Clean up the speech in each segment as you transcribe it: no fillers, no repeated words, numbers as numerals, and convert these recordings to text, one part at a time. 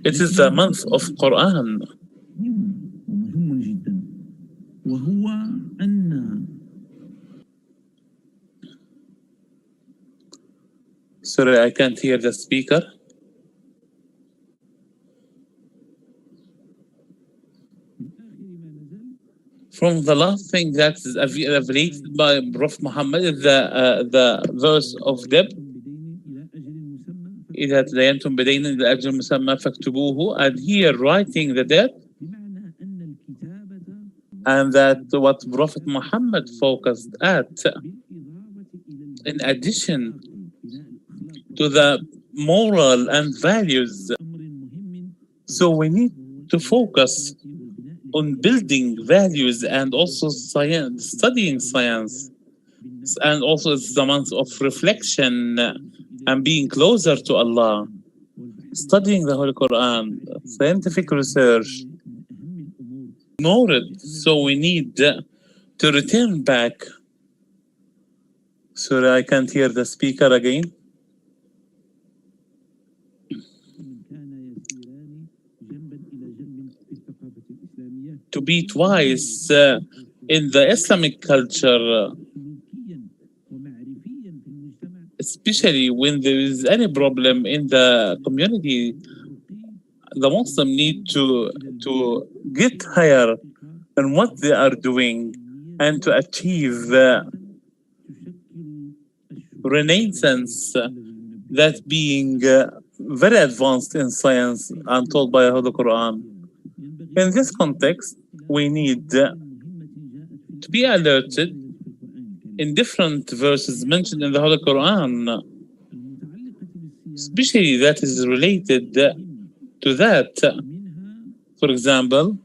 It is the month of Quran. مهم جدا وهو أن Sorry, I can't hear the speaker. From the last thing that is related by Prophet Muhammad is the verse of debt. إذا تداينتم بدين إلى أجل مسمى فاكتبوه, and here writing the debt, and that what Prophet Muhammad focused at, in addition to the moral and values. So we need to focus on building values and also science, studying science, and also it's the month of reflection and being closer to Allah, studying the Holy Quran, scientific research, knowledge. So we need to return back. Sorry, I can't hear the speaker again. To be twice in the Islamic culture, especially when there is any problem in the community, the Muslim need to get higher in what they are doing and to achieve renaissance, that being very advanced in science and told by the Quran. In this context, we need to be alerted in different verses mentioned in the Holy Quran, especially that is related to that. For example,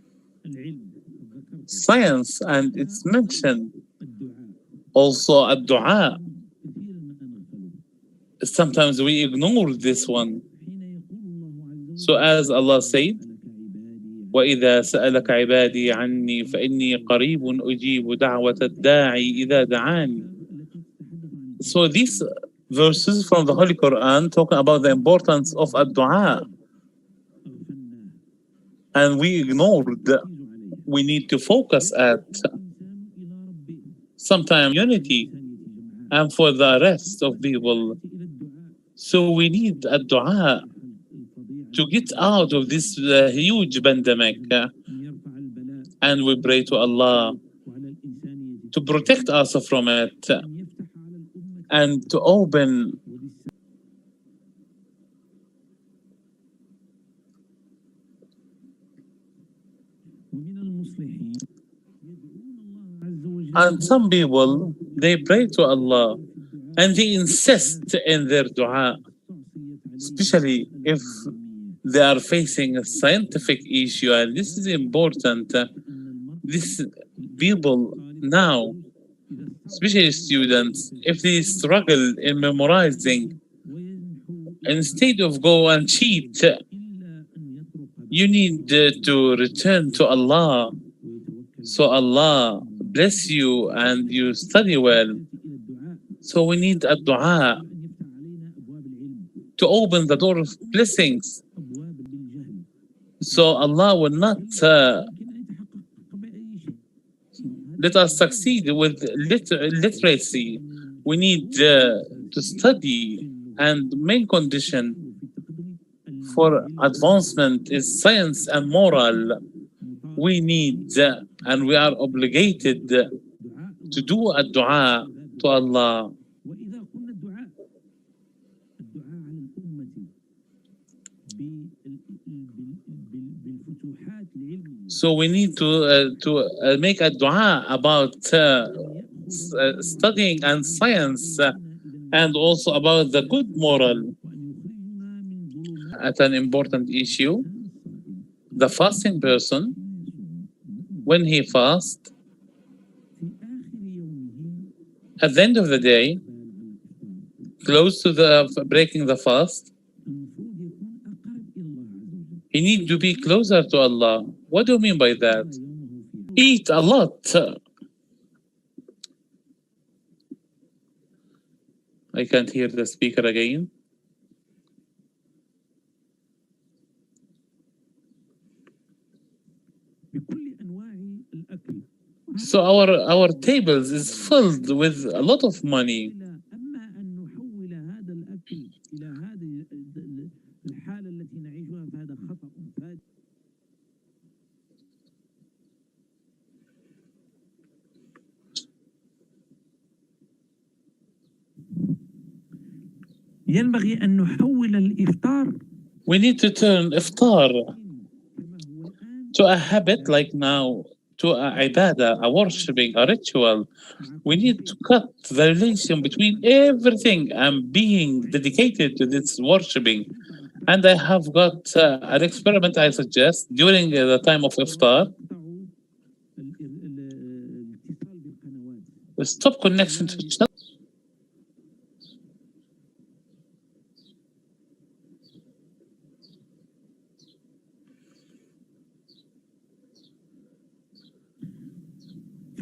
science, and it's mentioned also ad-du'a. Sometimes we ignore this one. So as Allah said, وَإِذَا سَأَلَكَ عِبَادِي عَنِّي فَإِنِّي قَرِيبٌ أُجِيبُ دَعْوَةَ الدَّاعِي إِذَا دَعَانِ. So these verses from the Holy Quran talking about the importance of ad-du'a, and we ignored. We need to focus at sometimes unity and for the rest of people. So we need ad-du'a to get out of this huge pandemic, and we pray to Allah to protect us from it and to open and some people, they pray to Allah and they insist in their dua, especially if they are facing a scientific issue, and this is important. These people now, especially students, if they struggle in memorizing, instead of go and cheat, you need to return to Allah. So Allah bless you and you study well. So we need a dua to open the door of blessings. So Allah will not let us succeed with literacy. We need to study, and main condition for advancement is science and moral. We need and we are obligated to do a dua to Allah. So we need to make a dua about studying and science, and also about the good moral. At an important issue, the fasting person, when he fasts, at the end of the day, close to the breaking the fast, he needs to be closer to Allah. What do you mean by that? Eat a lot. I can't hear the speaker again. بكل أنواع الأكل. So our tables is filled with a lot of money. أما أن نحول هذا الأكل إلى هذه الحالة التي نعيشها فهذا خطأ. ينبغي أن نحول الإفطار. We need to turn iftar to a habit like now, to a ibadah, a worshipping, a ritual. We need to cut the relation between everything and being dedicated to this worshipping. And I have got an experiment I suggest during the time of iftar. Stop connection to channel.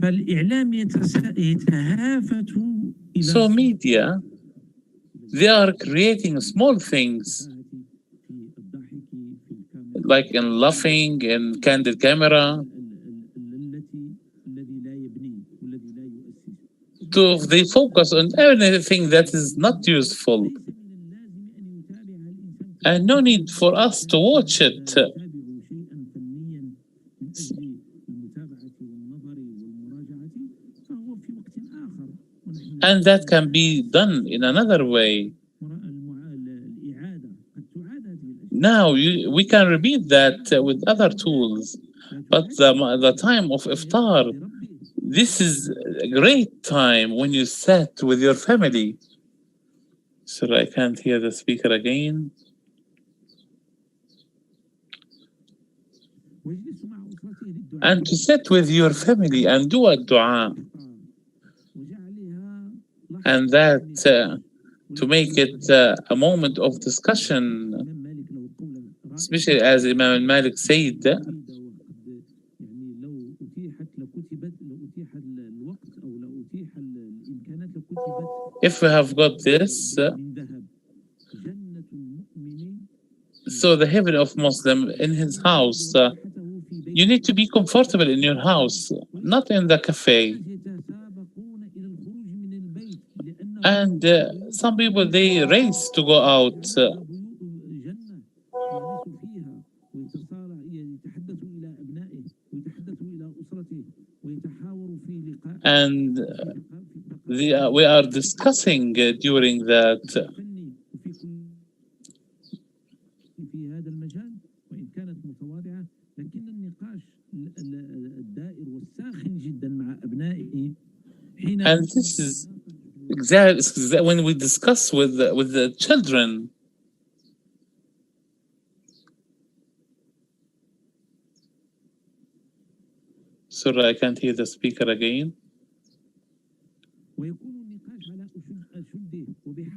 فالإعلام يتهافت. So media, they are creating small things like in laughing, in candid camera. They focus on anything that is not useful. And no need for us to watch it. And that can be done in another way. Now we can repeat that with other tools. But the time of iftar, this is a great time when you sat with your family. Sorry, I can't hear the speaker again. And to sit with your family and do a dua. And that to make it a moment of discussion, especially as Imam Malik said, if we have got this, so the heaven of Muslim in his house, you need to be comfortable in your house, not in the cafe. And some people, they race to go out. And we are discussing during that. And this is exactly when we discuss with the children. Sorry, I can't hear the speaker again.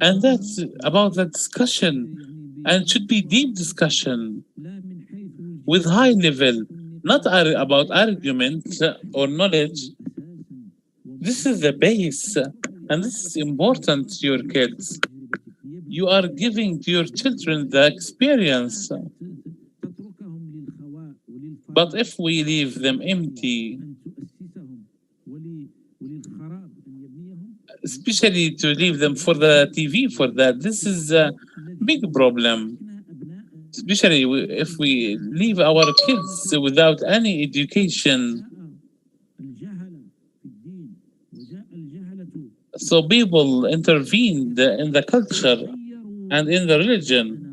And that's about the discussion, and it should be deep discussion with high level, not about argument or knowledge. This is the base, and this is important to your kids. You are giving to your children the experience. But if we leave them empty, especially to leave them for the TV for that, this is a big problem. Especially if we leave our kids without any education. So people intervened in the culture and in the religion.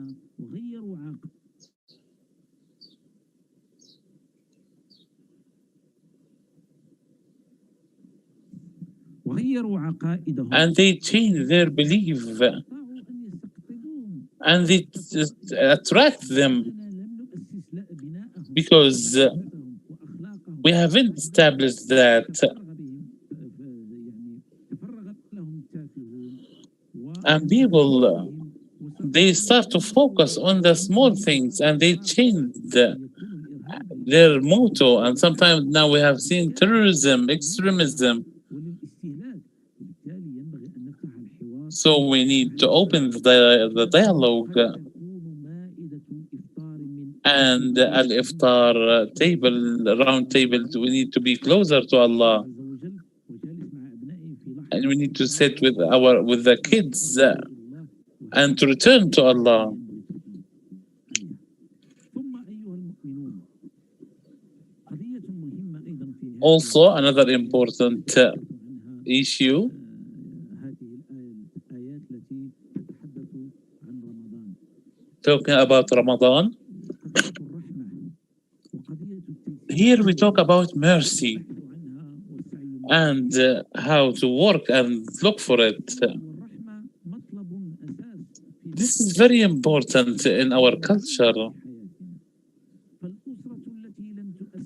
And they change their belief. And they attract them because we haven't established that. And people, they start to focus on the small things and they change their motto. And sometimes now we have seen terrorism, extremism. So we need to open the dialogue. and al-iftar table, round tables, we need to be closer to Allah, and we need to sit with the kids and to return to Allah. Also, another important issue, talking about Ramadan. Here we talk about mercy and how to work and look for it. This is very important in our culture.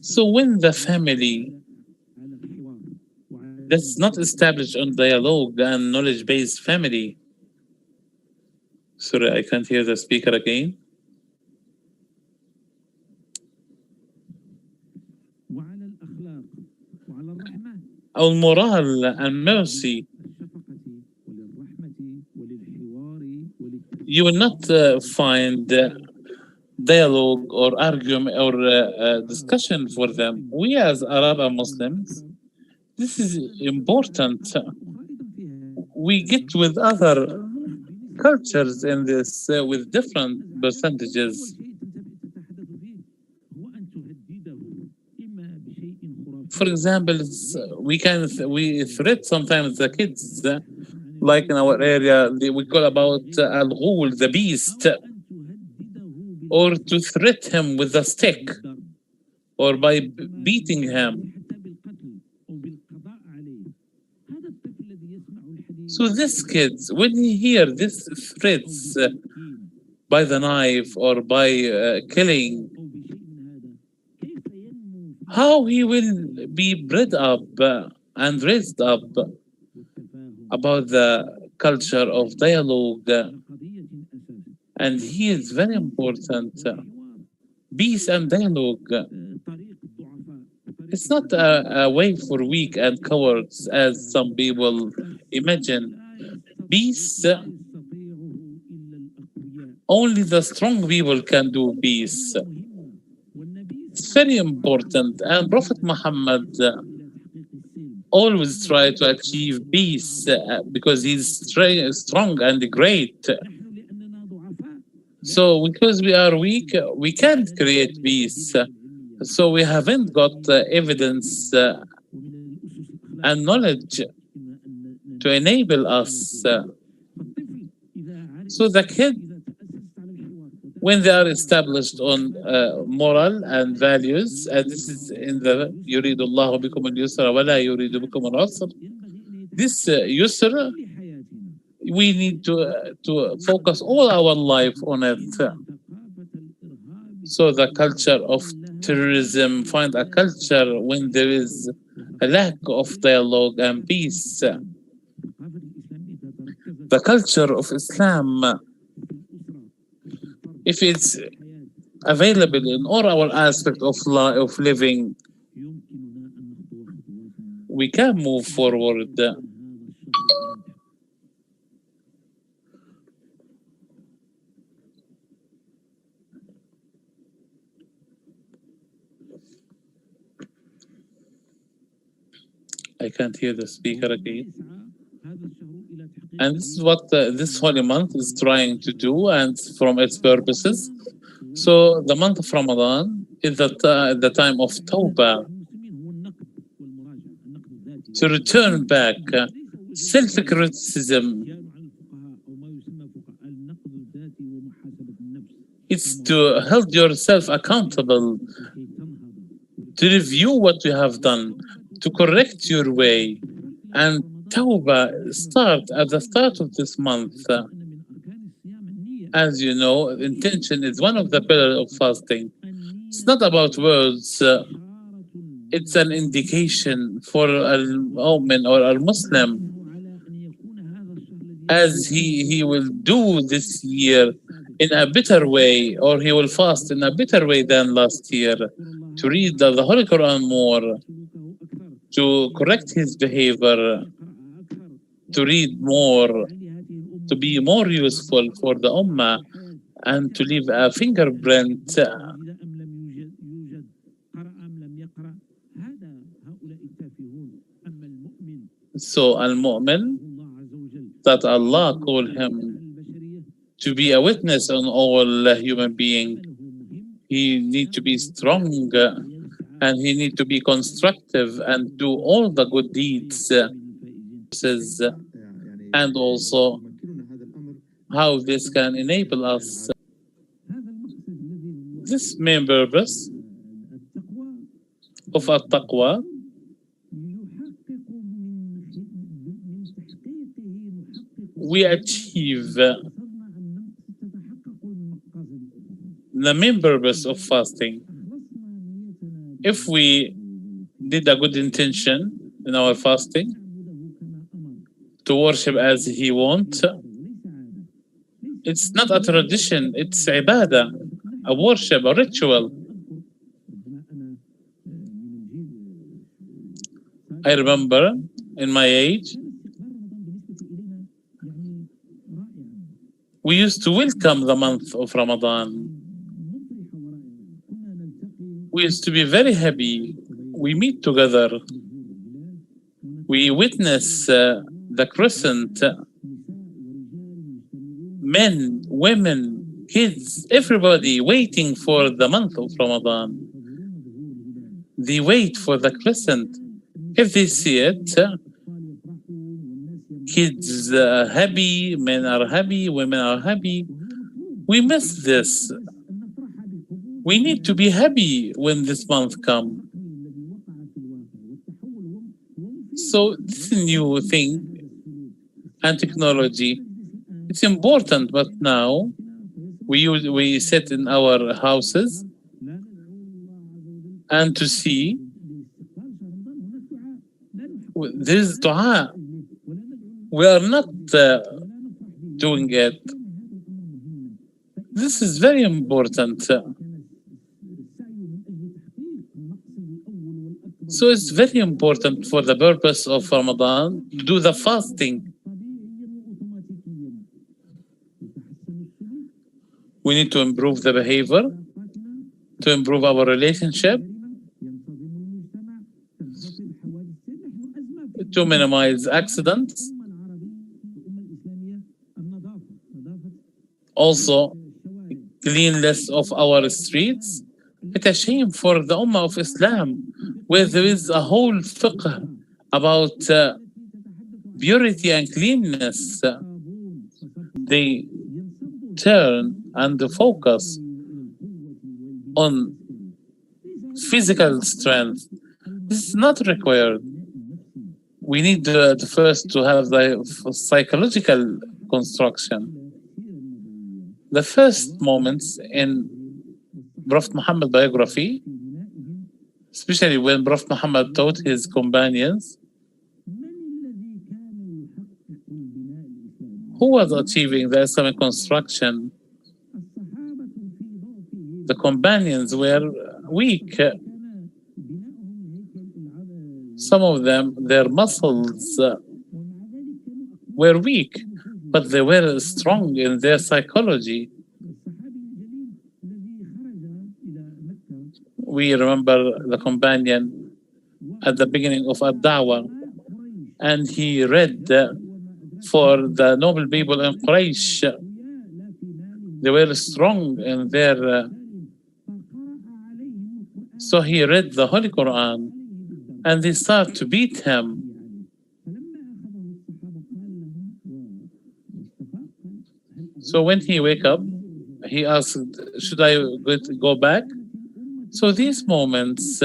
So when the family that's not established on dialogue and knowledge-based family. Sorry, I can't hear the speaker again. Our moral and mercy. You will not find dialogue or argument or discussion for them. We as Arab and Muslims, this is important. We get with other cultures in this with different percentages. For example, we threat sometimes the kids, like in our area, we call about al-ghul, the beast, or to threat him with a stick, or by beating him. So this kids, when he hear this threats by the knife or by killing, how he will be bred up and raised up about the culture of dialogue. And he is very important. Peace and dialogue. It's not a way for weak and cowards, as some people imagine. Peace, only the strong people can do peace. It's very important. And Prophet Muhammad always tried to achieve peace because he's strong and great. So because we are weak, we can't create peace. So we haven't got evidence and knowledge to enable us. So the kid, when they are established on moral and values, and this is in the يريد الله بكم اليسر ولا يريد بكم العسر. This yusr, we need to focus all our life on it. So the culture of terrorism, find a culture when there is a lack of dialogue and peace. The culture of Islam, if it's available in all our aspects of life, of living, we can move forward. I can't hear the speaker again. And this is what this holy month is trying to do, and from its purposes. So the month of Ramadan is the time of Tawbah, to return back, self-criticism. It's to hold yourself accountable, to review what you have done, to correct your way. And Tawbah start at the start of this month. As you know, intention is one of the pillars of fasting. It's not about words. It's an indication for al-mu'min or al-Muslim, as he will do this year in a better way, or he will fast in a better way than last year, to read the Holy Quran more, to correct his behavior, to read more, to be more useful for the Ummah, and to leave a fingerprint. وجد أم لم يوجد قرأ أم لم يقرأ هؤلاء التافهون أما المؤمن So al-mu'min, الله عز وجل that Allah called him البشرية to be a witness on all human being, عمله مهم he need to be strong and he need to be constructive and do all the good deeds, and also how this can enable us. هذا المقصد الذي هو This main purpose التقوى of at-taqwa, يحقق من تحقيقه نحقق we achieve قصدنا أن تتحقق المقاصد the main purpose of fasting. أخلصنا نيتنا If we did a good intention in our fasting نعبده كما أمر to worship as he wants, وليس عادة it's not a tradition, it's ibadah, a worship, a ritual. أبناءنا من الجيل I remember in my age, كان استقبال رمضان بالنسبة إلينا يعني رائعا we used to welcome the month of Ramadan. مفرح ورائع كنا نلتقي We used to be very happy. We meet together. We witness the crescent, men, women, kids, everybody waiting for the month of Ramadan. They wait for the crescent. If they see it, kids are happy, men are happy, women are happy. We miss this. We need to be happy when this month comes. So this is a new thing and technology. It's important, but now we sit in our houses and to see this dua. We are not doing it. This is very important. So it's very important for the purpose of Ramadan, do the fasting. We need to improve the behavior, to improve our relationship, to minimize accidents. Also, cleanliness of our streets. It's a shame for the Ummah of Islam, where there is a whole fiqh about purity and cleanliness. They turn and focus on physical strength. This is not required. We need first to have the psychological construction. The first moments in Prophet Muhammad biography, especially when Prophet Muhammad taught his companions, who was achieving the Islamic construction? The companions were weak. Some of them, their muscles were weak, but they were strong in their psychology. We remember the companion at the beginning of Ad-Dawah, and he read for the noble people in Quraysh. They were strong in their... So he read the Holy Quran, and they started to beat him. So when he wake up, he asked, should I go back? So these moments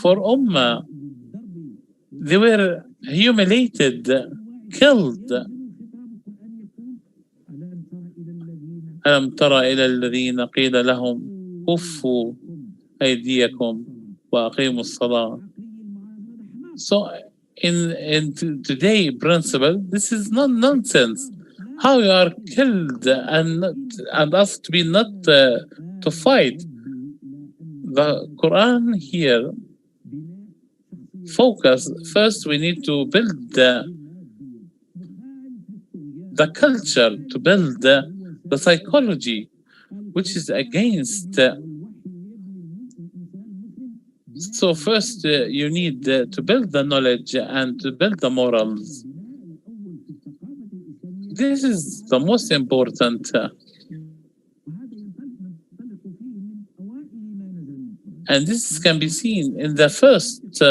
for Ummah, they were humiliated, killed. ألم تر إلى الذين قيل لهم كفوا أيديكم وأقيموا الصلاة. So in today principle, this is not nonsense. How you are killed and asked to be not to fight. The Quran here focus. First, we need to build the culture, to build the psychology, which is against. So first, you need to build the knowledge and to build the morals. This is the most important. And this can be seen in the first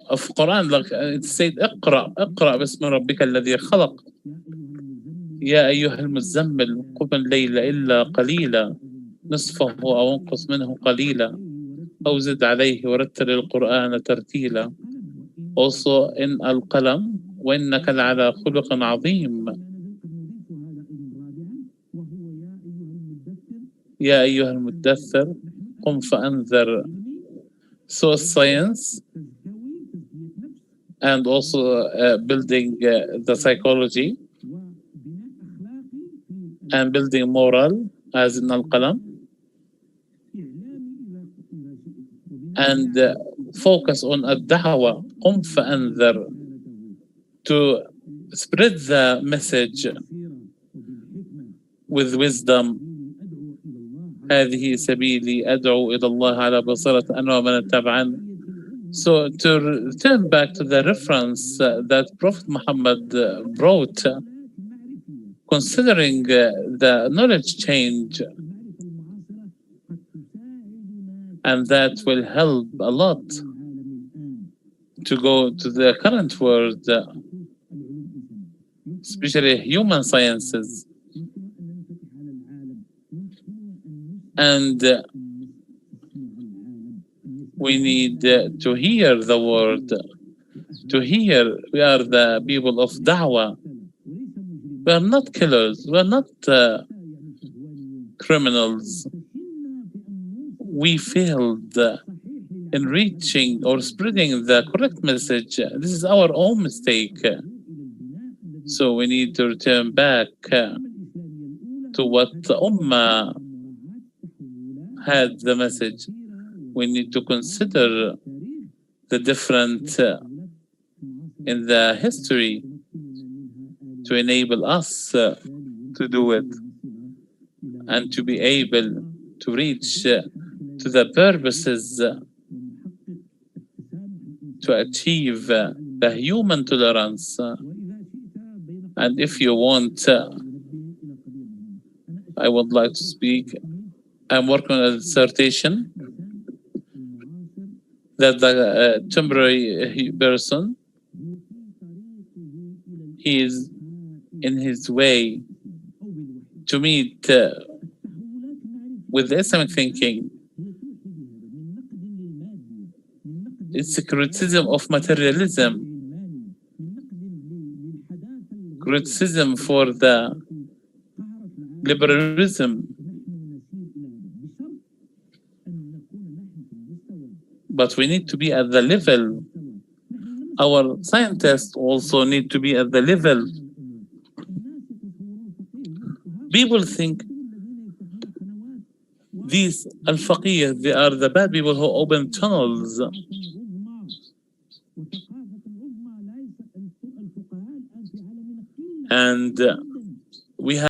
of Quran, like it said, اقرأ باسم ربك الذي خلق يا أيها المزمل قم الليل إلا قليلا نصفه أو انقص منه قليلا أو زد عليه ورتل القرآن ترتيلا. Also in القلم وإنك لعلى خلق عظيم يا أيها المدثر قم فأنذر. So science and also building the psychology and building moral as in القلم and focus on الدعوة قم فأنذر to spread the message with wisdom. هذه سبيلي أدعو إلى الله على بصيرة أنا ومن اتبعني. So to return back to the reference that Prophet Muhammad brought, considering the knowledge change, and that will help a lot to go to the current world, especially human sciences. And we need to hear the word, to hear we are the people of da'wah. We are not killers, we are not criminals. We failed in reaching or spreading the correct message. This is our own mistake. So we need to return back to what the Ummah had the message. We need to consider the different in the history to enable us to do it and to be able to reach to the purposes to achieve the human tolerance. And if you want, I would like to speak. I'm working on a dissertation that the temporary person, he is in his way to meet with Islamic thinking. It's a criticism of materialism, criticism for the liberalism. But we need to be at the level. Our scientists also need to be at the level. People think these al-faqih, they are the bad people who open tunnels. And